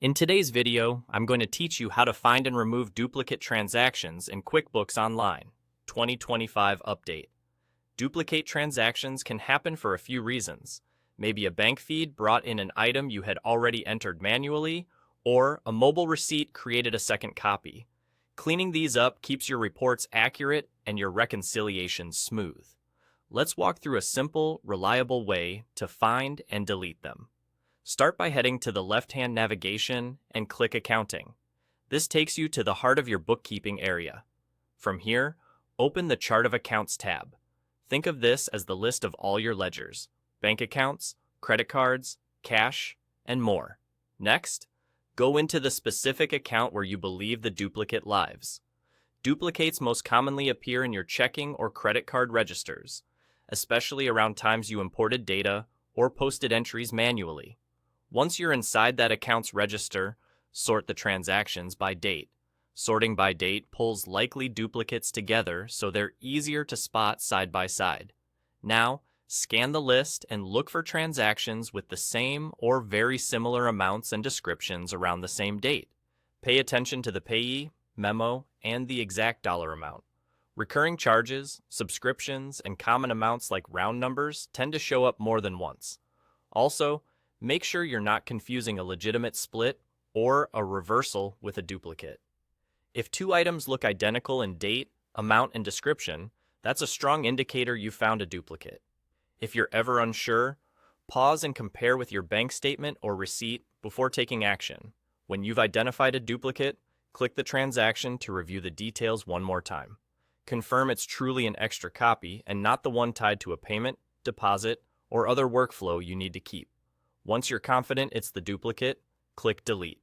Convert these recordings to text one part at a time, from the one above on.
In today's video, I'm going to teach you how to find and remove duplicate transactions in QuickBooks Online 2025 update. Duplicate transactions can happen for a few reasons. Maybe a bank feed brought in an item you had already entered manually, or a mobile receipt created a second copy. Cleaning these up keeps your reports accurate and your reconciliations smooth. Let's walk through a simple, reliable way to find and delete them. Start by heading to the left-hand navigation and click Accounting. This takes you to the heart of your bookkeeping area. From here, open the Chart of Accounts tab. Think of this as the list of all your ledgers, bank accounts, credit cards, cash, and more. Next, go into the specific account where you believe the duplicate lives. Duplicates most commonly appear in your checking or credit card registers, especially around times you imported data or posted entries manually. Once you're inside that account's register, sort the transactions by date. Sorting by date pulls likely duplicates together so they're easier to spot side by side. Now, scan the list and look for transactions with the same or very similar amounts and descriptions around the same date. Pay attention to the payee, memo, and the exact dollar amount. Recurring charges, subscriptions, and common amounts like round numbers tend to show up more than once. Also, make sure you're not confusing a legitimate split or a reversal with a duplicate. If two items look identical in date, amount, and description, that's a strong indicator you found a duplicate. If you're ever unsure, pause and compare with your bank statement or receipt before taking action. When you've identified a duplicate, click the transaction to review the details one more time. Confirm it's truly an extra copy and not the one tied to a payment, deposit, or other workflow you need to keep. Once you're confident it's the duplicate, click Delete.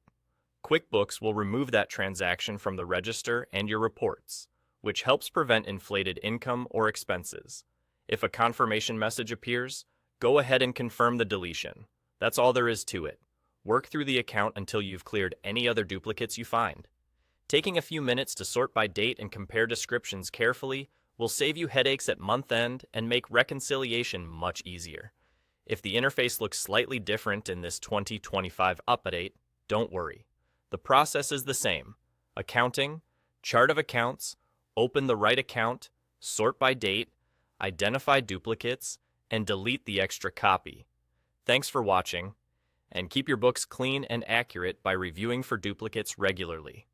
QuickBooks will remove that transaction from the register and your reports, which helps prevent inflated income or expenses. If a confirmation message appears, go ahead and confirm the deletion. That's all there is to it. Work through the account until you've cleared any other duplicates you find. Taking a few minutes to sort by date and compare descriptions carefully will save you headaches at month end and make reconciliation much easier. If the interface looks slightly different in this 2025 update, don't worry. The process is the same. Accounting, Chart of Accounts, open the right account, sort by date, identify duplicates, and delete the extra copy. Thanks for watching, and keep your books clean and accurate by reviewing for duplicates regularly.